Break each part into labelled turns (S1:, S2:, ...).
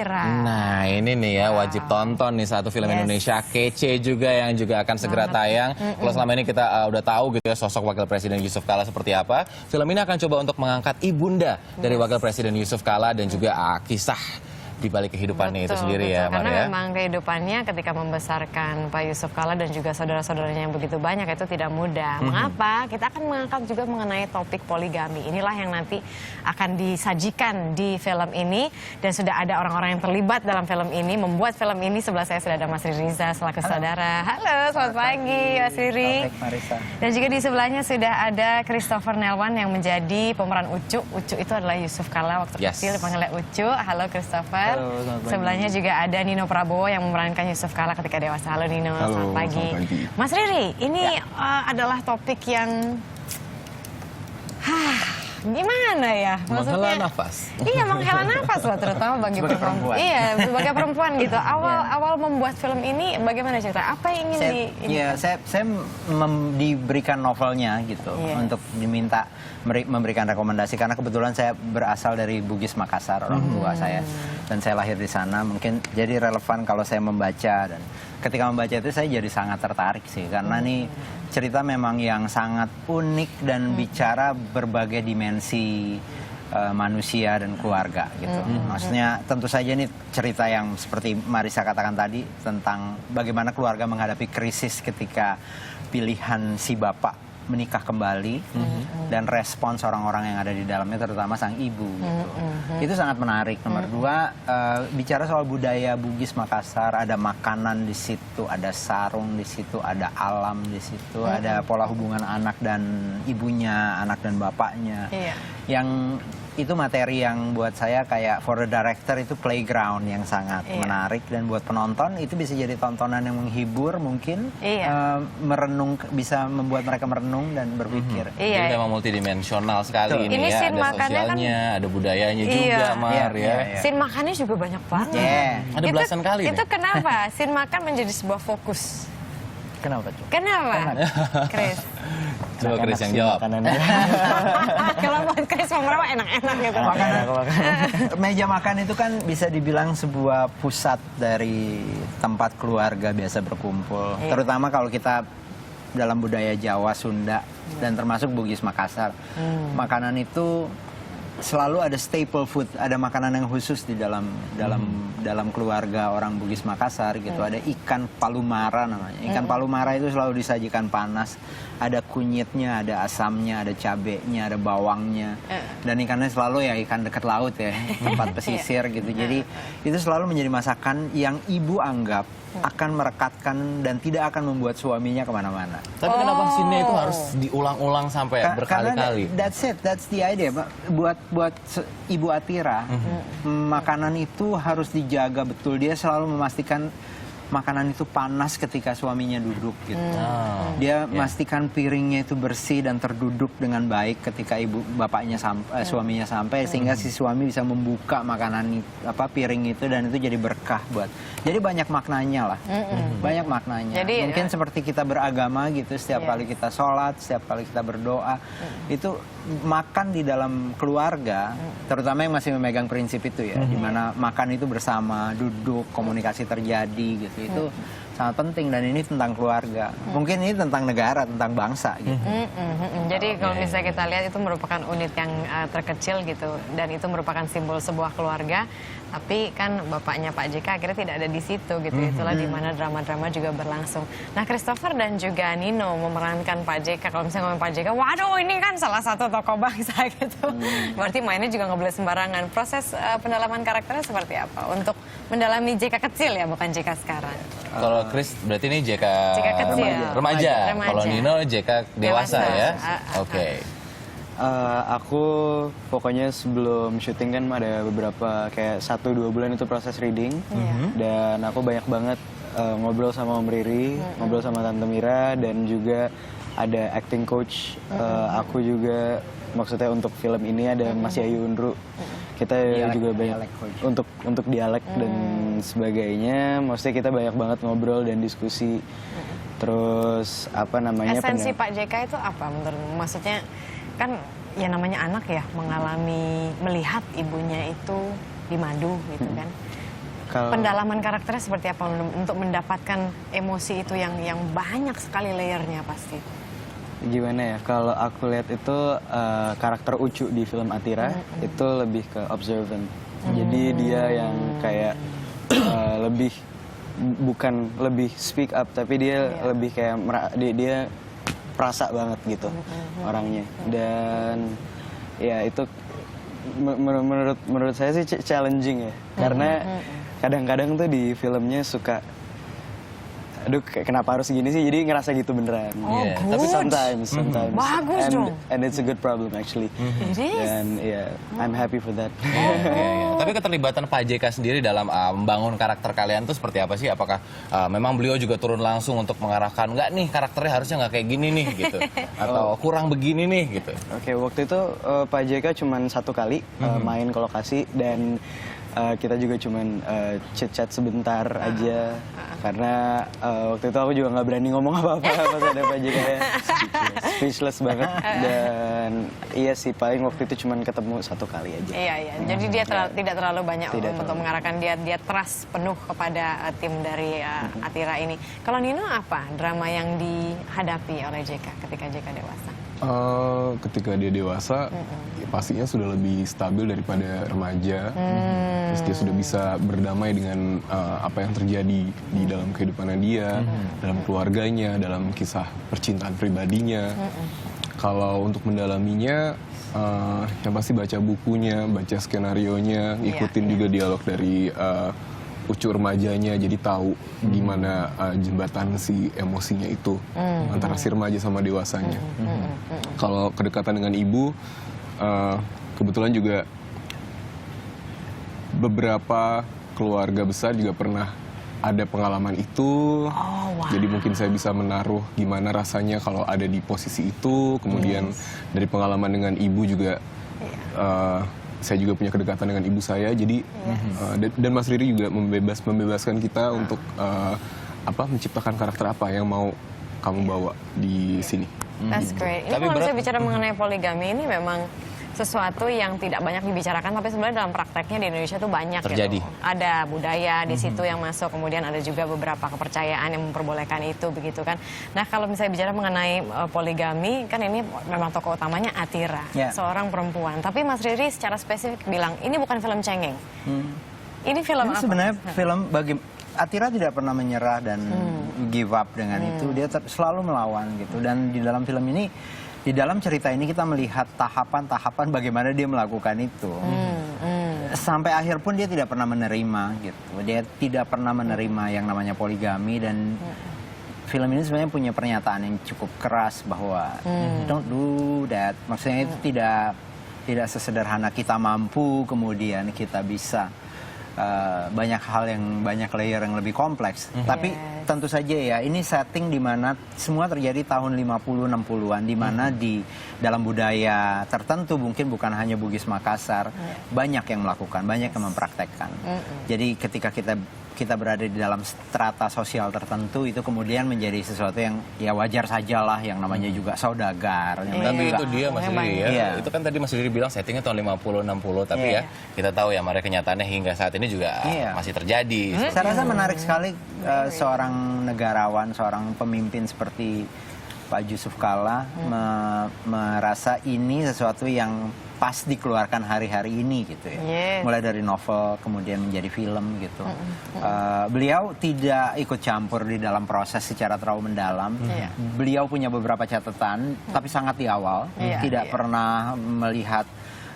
S1: Elvira.
S2: Nah ini nih ya wajib tonton nih satu film Indonesia kece juga yang juga akan segera tayang. Kalau selama ini kita udah tahu gitu ya sosok Wakil Presiden Yusuf Kala seperti apa. Film ini akan coba untuk mengangkat ibunda dari Wakil Presiden Yusuf Kala dan juga kisah di balik kehidupannya itu sendiri ya, Mar,
S1: karena
S2: ya.
S1: memang kehidupannya ketika membesarkan Pak Yusuf Kala dan juga saudara-saudaranya yang begitu banyak itu tidak mudah. Mengapa? Kita akan mengangkat juga mengenai topik poligami. Inilah yang nanti akan disajikan di film ini dan sudah ada orang-orang yang terlibat dalam film ini, membuat film ini. Sebelah saya sudah ada Mas Riri Riza selaku saudara. Halo, selamat pagi Mas Riri. Dan juga di sebelahnya sudah ada Christopher Nelwan yang menjadi pemeran Ucu. Ucu itu adalah Yusuf Kala waktu kecil dipanggilnya Ucu. Halo Christopher. Halo, sebelahnya juga ada Nino Prabowo yang memerankan Yusuf Kala ketika dewasa. Halo Nino, selamat pagi. Mas Riri, ini adalah topik yang gimana ya?
S2: Menghela nafas.
S1: Iya, menghela nafas loh, terutama bagi perempuan. Iya, sebagai perempuan gitu. Awal membuat film ini bagaimana cerita? Apa yang ingin
S3: saya diberikan novelnya gitu untuk diminta memberikan rekomendasi karena kebetulan saya berasal dari Bugis Makassar, orang tua saya, dan saya lahir di sana. Mungkin jadi relevan kalau saya membaca, dan ketika membaca itu saya jadi sangat tertarik sih karena nih cerita memang yang sangat unik dan bicara berbagai dimensi manusia dan keluarga gitu. Maksudnya tentu saja ini cerita yang seperti Marisa katakan tadi tentang bagaimana keluarga menghadapi krisis ketika pilihan si bapak menikah kembali dan respons orang-orang yang ada di dalamnya terutama sang ibu gitu. Itu sangat menarik. Nomor dua, bicara soal budaya Bugis Makassar, ada makanan di situ, ada sarung di situ, ada alam di situ, ada pola hubungan anak dan ibunya, anak dan bapaknya. Yang itu materi yang buat saya kayak for the director itu playground yang sangat menarik, dan buat penonton itu bisa jadi tontonan yang menghibur mungkin, merenung, bisa membuat mereka merenung dan berpikir.
S2: Jadi memang multidimensional sekali ini ya, ada sosialnya, ada budayanya juga, Mar ya.
S1: Scene makannya juga banyak banget.
S2: Ada belasan kali.
S1: Itu kenapa scene makan menjadi sebuah fokus?
S3: Kenapa tuh?
S1: Kenapa? Chris.
S2: Coba Chris yang jawab.
S1: Kalau buat Chris pemeran enak-enak gitu.
S3: Meja makan itu kan bisa dibilang sebuah pusat dari tempat keluarga biasa berkumpul. Terutama kalau kita dalam budaya Jawa, Sunda, dan termasuk Bugis Makassar. Makanan itu selalu ada staple food, ada makanan yang khusus di dalam keluarga orang Bugis Makassar gitu. Ada ikan palumara namanya. Ikan palumara itu selalu disajikan panas. Ada kunyitnya, ada asamnya, ada cabenya, ada bawangnya. Dan ikannya selalu ya ikan dekat laut ya, tempat pesisir gitu. Jadi itu selalu menjadi masakan yang ibu anggap akan merekatkan dan tidak akan membuat suaminya kemana-mana.
S2: Tapi kenapa scene-nya itu harus diulang-ulang sampai berkali-kali?
S3: Karena that's the idea. Buat Ibu Atira, makanan itu harus dijaga betul. Dia selalu memastikan makanan itu panas ketika suaminya duduk gitu. Dia memastikan piringnya itu bersih dan terduduk dengan baik ketika suaminya sampai, sehingga si suami bisa membuka makanan piring itu dan itu jadi berkah buat. Jadi banyak maknanya lah. Banyak maknanya. Jadi, mungkin seperti kita beragama gitu, setiap kali kita sholat, setiap kali kita berdoa, itu makan di dalam keluarga, terutama yang masih memegang prinsip itu ya, di mana makan itu bersama, duduk, komunikasi terjadi gitu. Itu sangat penting, dan ini tentang keluarga. Mungkin ini tentang negara, tentang bangsa gitu.
S1: Jadi kalau misalnya kita lihat itu merupakan unit yang terkecil gitu, dan itu merupakan simbol sebuah keluarga. Tapi kan bapaknya Pak JK akhirnya tidak ada di situ gitu. Itulah di mana drama-drama juga berlangsung. Nah, Christopher dan juga Nino memerankan Pak JK. Kalau misalnya ngomong Pak JK, waduh ini kan salah satu tokoh bangsa gitu. Berarti mainnya juga nggak boleh sembarangan. Proses pendalaman karakternya seperti apa untuk mendalami JK kecil ya, bukan JK sekarang?
S2: Kalau Chris berarti ini JK
S1: kecil.
S2: Remaja. Kalau Nino JK dewasa ya. Oke.
S4: Aku pokoknya sebelum syuting kan ada beberapa kayak 1-2 bulan itu proses reading, dan aku banyak banget ngobrol sama Om Riri, ngobrol sama Tante Mira, dan juga ada acting coach. Aku juga maksudnya untuk film ini ada Mas Yayu Unru. Kita juga banyak untuk dialek dan sebagainya. Maksudnya kita banyak banget ngobrol dan diskusi. Terus apa namanya?
S1: Esensi Pak JK itu apa menurut? Maksudnya kan ya namanya anak ya, melihat ibunya itu dimadu gitu kan. pendalaman karakternya seperti apa untuk mendapatkan emosi itu yang banyak sekali layernya pasti?
S4: Gimana ya, kalau aku lihat itu karakter Ucu di film Atira itu lebih ke observant. Jadi dia yang kayak lebih bukan lebih speak up, tapi dia lebih kayak dia perasa banget gitu orangnya. Dan ya itu menurut saya sih challenging ya, karena kadang-kadang tuh di filmnya suka aduh kenapa harus gini sih, jadi ngerasa gitu beneran. Tapi sometimes
S1: Bagus dong.
S4: and it's a good problem actually.
S1: It is.
S4: Dan I'm happy for that.
S2: Tapi keterlibatan Pak JK sendiri dalam membangun karakter kalian tuh seperti apa sih? Apakah memang beliau juga turun langsung untuk mengarahkan, nggak nih karakternya harusnya nggak kayak gini nih gitu, atau kurang begini nih gitu?
S4: Oke, waktu itu Pak JK cuma 1 kali main ke lokasi, dan kita juga cuman chit-chat sebentar aja, karena waktu itu aku juga nggak berani ngomong apa-apa pas ada Pak JK ya. Speechless banget. Dan iya sih, paling waktu itu cuman ketemu 1 kali aja.
S1: Iya. Jadi dia tidak terlalu banyak untuk mengarahkan, dia trust penuh kepada tim dari Atira ini. Kalau Nino apa drama yang dihadapi oleh JK ketika JK dewasa?
S5: Ketika dia dewasa, ya pastinya sudah lebih stabil daripada remaja. Terus dia sudah bisa berdamai dengan apa yang terjadi di dalam kehidupannya dia, dalam keluarganya, dalam kisah percintaan pribadinya. Kalau untuk mendalaminya, yang pasti baca bukunya, baca skenarionya, ngikutin juga dialog dari Ucu remajanya, jadi tahu gimana jembatan si emosinya itu antara si remaja sama dewasanya. Kalau kedekatan dengan ibu, kebetulan juga beberapa keluarga besar juga pernah ada pengalaman itu. Jadi mungkin saya bisa menaruh gimana rasanya kalau ada di posisi itu. Kemudian dari pengalaman dengan ibu juga, saya juga punya kedekatan dengan ibu saya, jadi dan Mas Riri juga membebaskan kita untuk menciptakan karakter apa yang mau kamu bawa di sini.
S1: That's great. Ini kalau misalnya bicara mengenai poligami, ini memang sesuatu yang tidak banyak dibicarakan, tapi sebenarnya dalam prakteknya di Indonesia tuh banyak
S2: terjadi.
S1: Gitu. Ada budaya di situ yang masuk, kemudian ada juga beberapa kepercayaan yang memperbolehkan itu, begitu kan. Nah, kalau misalnya bicara mengenai poligami, kan ini memang tokoh utamanya Atira, seorang perempuan. Tapi Mas Riri secara spesifik bilang, ini bukan film cengeng. Ini film apa?
S3: Sebenarnya film bagi Atira tidak pernah menyerah dan give up dengan itu. Dia selalu melawan gitu. Dan di dalam film ini, di dalam cerita ini kita melihat tahapan-tahapan bagaimana dia melakukan itu. Sampai akhir pun dia tidak pernah menerima gitu. Dia tidak pernah menerima yang namanya poligami, dan film ini sebenarnya punya pernyataan yang cukup keras bahwa don't do that. Maksudnya itu tidak sesederhana kita mampu kemudian kita bisa banyak hal yang banyak layer yang lebih kompleks. Tapi tentu saja ya, ini setting di mana semua terjadi tahun 50-60-an, di mana di dalam budaya tertentu, mungkin bukan hanya Bugis Makassar, banyak yang melakukan, banyak yang mempraktekkan. Jadi ketika kita berada di dalam strata sosial tertentu, itu kemudian menjadi sesuatu yang ya wajar sajalah, yang namanya juga saudagar.
S2: Tapi itu dia Mas Riri ya. Itu kan tadi Mas Riri bilang settingnya tahun 50-60, tapi ya kita tahu ya mereka kenyataannya hingga saat ini juga masih terjadi.
S3: Saya rasa menarik sekali seorang negarawan, seorang pemimpin seperti Pak Yusuf Kalla merasa ini sesuatu yang pas dikeluarkan hari-hari ini gitu ya. Mulai dari novel kemudian menjadi film gitu. Beliau tidak ikut campur di dalam proses secara terlalu mendalam. Beliau punya beberapa catatan, tapi sangat di awal. Tidak pernah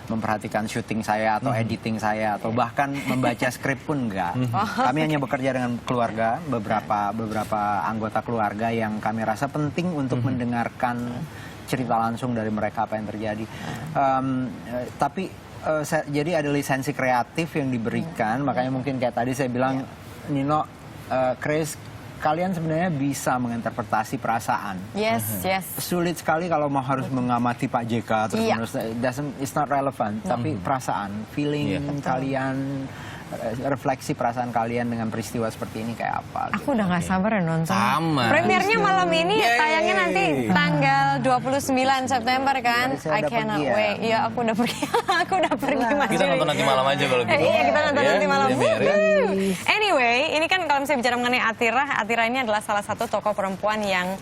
S3: memperhatikan syuting saya atau editing saya atau bahkan membaca skrip pun enggak. Kami hanya bekerja dengan keluarga, beberapa anggota keluarga yang kami rasa penting untuk mendengarkan cerita langsung dari mereka apa yang terjadi. Tapi jadi ada lisensi kreatif yang diberikan, makanya mungkin kayak tadi saya bilang, Nino, Chris, kalian sebenarnya bisa menginterpretasi perasaan. Sulit sekali kalau mau harus mengamati Pak JK terus it's not relevant, tapi perasaan, feeling kalian, refleksi perasaan kalian dengan peristiwa seperti ini kayak apa.
S1: Aku udah gak sabar ya nonton.
S2: Sama.
S1: Premiernya malam ini, tayangnya nanti tanggal 29 September kan. I cannot wait. Iya, aku udah pergi. Aku udah pergi Mas.
S2: Kita nonton nanti malam aja kalau gitu.
S1: Iya, kita nonton nanti malam. ini kan kalau misalnya bicara mengenai Atira ini adalah salah satu tokoh perempuan yang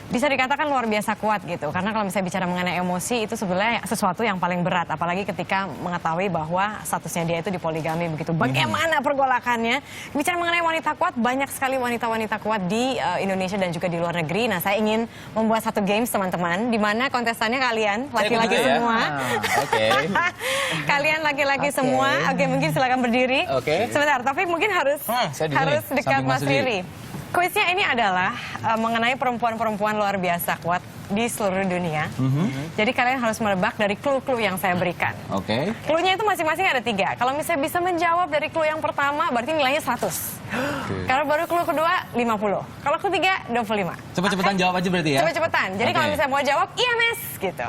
S1: bisa dikatakan luar biasa kuat gitu. Karena kalau misalnya bicara mengenai emosi itu sebenarnya sesuatu yang paling berat. Apalagi ketika mengetahui bahwa statusnya dia itu dipoligami begitu. Bagaimana pergolakannya? Bicara mengenai wanita kuat, banyak sekali wanita-wanita kuat di Indonesia dan juga di luar negeri. Nah, saya ingin membuat satu games teman-teman. Di mana kontestannya kalian, laki-laki semua.
S2: Oke.
S1: Kalian laki-laki semua. Oke, mungkin silakan berdiri.
S2: Oke.
S1: Sebentar, Taufik mungkin harus
S2: saya di sini,
S1: dekat
S2: samping
S1: Mas
S2: Mas Riri.
S1: Riri. Kuisnya ini adalah mengenai perempuan-perempuan luar biasa kuat di seluruh dunia. Jadi kalian harus menebak dari clue-clue yang saya berikan.
S2: Oke.
S1: Clue-nya itu masing-masing ada 3. Kalau misalnya bisa menjawab dari clue yang pertama, berarti nilainya 100. Kalau baru clue kedua, 50. Kalau ketiga, 25.
S2: Cepet-cepetan jawab aja berarti ya?
S1: Cepet-cepetan. Jadi kalau misalnya mau jawab, iya Mas, gitu.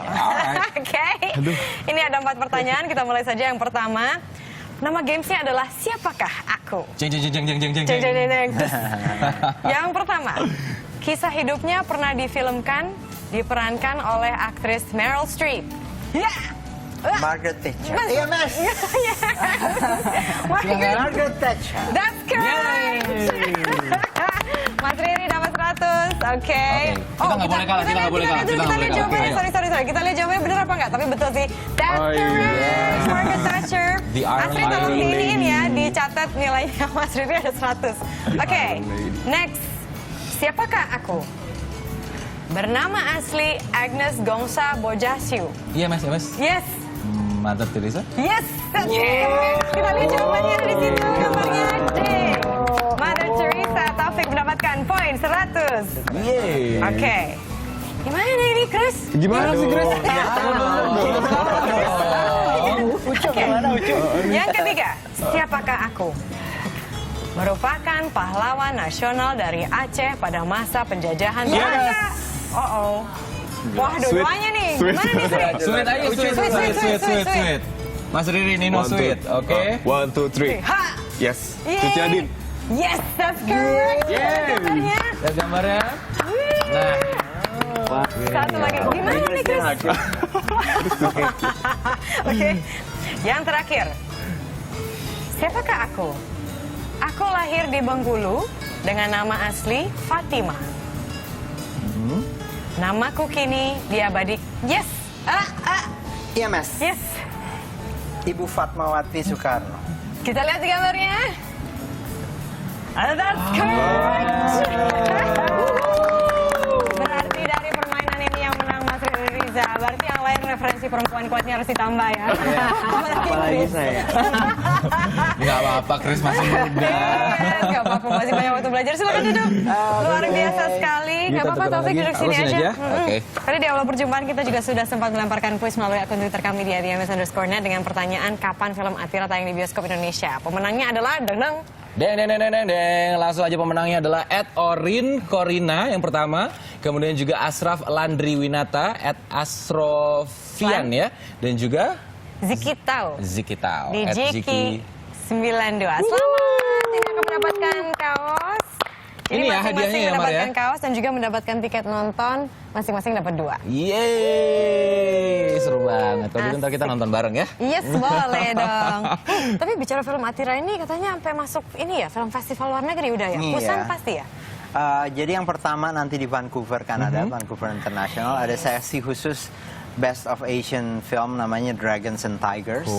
S1: Oke. Ini ada 4 pertanyaan, kita mulai saja yang pertama. Nama gamesnya adalah Siapakah Aku?
S2: Jeng.
S1: Yang pertama, kisah hidupnya pernah diperankan oleh aktris Meryl Streep. Ya.
S3: Margaret Thatcher.
S1: Iya,
S3: Mas. Margaret Thatcher.
S1: That's correct. Mas Riri dapat 100. Oke.
S2: Kita nggak boleh kalah, kita nggak boleh kalah.
S1: Kita lihat jawabannya. Sorry. Kita lihat jawabannya benar apa enggak? Tapi betul sih. That's correct. Margaret Thatcher.
S2: The Iron
S1: Asri tolong
S2: Lady.
S1: diiniin ya, dicatat nilainya Mas Riri ada 100. Oke. Next. Siapakah aku? Bernama asli Agnes Gongsa Bojasiu.
S2: Iya Mas,
S1: Yes.
S2: Mother Teresa?
S1: Yes, that's correct. Kita lihat jawabannya ada di situ, gambarnya. Mother Teresa. Taufik mendapatkan poin 100.
S2: Yeay.
S1: Oke. Gimana ini, Chris?
S5: Gimana sih, Chris?
S1: Oke. Yang ketiga, siapakah aku? Merupakan pahlawan nasional dari Aceh pada masa penjajahan Belanda. Wah, dua-duanya nih. Gimana nih, Sri?
S2: Sweet aja, sweet. Mas Riri, Nino sweet. Oke.
S5: 1, 2, 3.
S1: Ha!
S5: Yes.
S1: Yeay.
S5: Cuci Adin.
S1: Yes, that's correct. Gambarnya.
S2: Lihat gambarnya. Nah.
S1: Satu lagi. Gimana nih, Chris? Oke. Yang terakhir. Siapakah aku? Aku lahir di Bengkulu dengan nama asli Fatima. Namaku kini diabadikan. Yes.
S3: Iya, Mas.
S1: Yes.
S3: Ibu Fatmawati Soekarno.
S1: Kita lihat gambarnya. That's correct. Berarti dari permainan ini yang menang Mas Riri Riza. Berarti yang lain referensi perempuan kuatnya harus ditambah ya.
S4: Apalagi saya.
S2: Nggak apa-apa, Chris masih muda.
S1: Nggak apa-apa, masih banyak waktu belajar. Silakan duduk. Luar biasa sekali. Nggak apa-apa, Taufik duduk sini aja.
S2: Oke.
S1: Tadi di awal perjumpaan kita juga sudah sempat melemparkan kuis melalui akun Twitter kami di @ms_net dengan pertanyaan kapan film Atira tayang di bioskop Indonesia. Pemenangnya adalah
S2: Deng. Langsung aja pemenangnya adalah @Orin Korina yang pertama. Kemudian juga Asraf Landri Winata, @Asrofian ya. Dan juga
S1: Zikitau. Di
S2: Ziki.
S1: Jiki92. Selamat, ini akan mendapatkan kaos.
S2: Ini ya hadiahnya ya, Mar,
S1: mendapatkan
S2: ya?
S1: kaos dan juga mendapatkan tiket nonton, masing-masing dapat 2.
S2: Yeay, seru banget. Kalau gitu ntar kita nonton bareng ya.
S1: Yes, boleh dong. Tapi bicara film Atira ini katanya sampai masuk ini ya, film festival luar negeri udah ya?
S3: Iya.
S1: Busan pasti ya?
S3: Jadi yang pertama nanti di Vancouver, Kanada, Vancouver International, ada sesi khusus Best of Asian Film namanya Dragons and Tigers.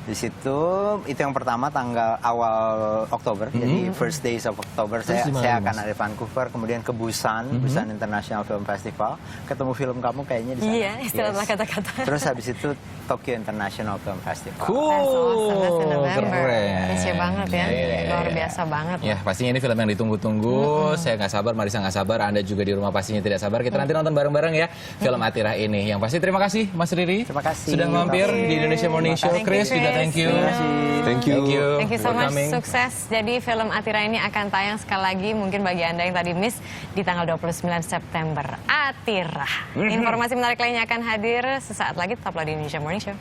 S3: Di situ itu yang pertama tanggal awal Oktober, jadi first days of Oktober saya akan ada di Vancouver, kemudian ke Busan, Busan International Film Festival, ketemu film kamu kayaknya di sana.
S1: Iya, istilahnya kata-kata.
S3: Terus habis itu Tokyo International Film Festival.
S1: That's awesome, November.
S2: Keren.
S1: Kece banget ya, luar biasa banget.
S2: Ya pastinya ini film yang ditunggu-tunggu. Saya nggak sabar, Marisa nggak sabar, Anda juga di rumah pastinya tidak sabar. Kita nanti nonton bareng-bareng ya film Atira ini. Yang pasti terima kasih Mas Riri.
S3: Terima kasih.
S2: Sudah mampir di Indonesia Morning Show. Chris juga thank you.
S5: Thank you.
S1: Thank you so
S2: for
S1: much,
S2: coming.
S1: sukses. Jadi film Atira ini akan tayang sekali lagi mungkin bagi Anda yang tadi miss di tanggal 29 September. Atira. Informasi menarik lainnya akan hadir sesaat lagi, tetaplah di Indonesia Morning Show.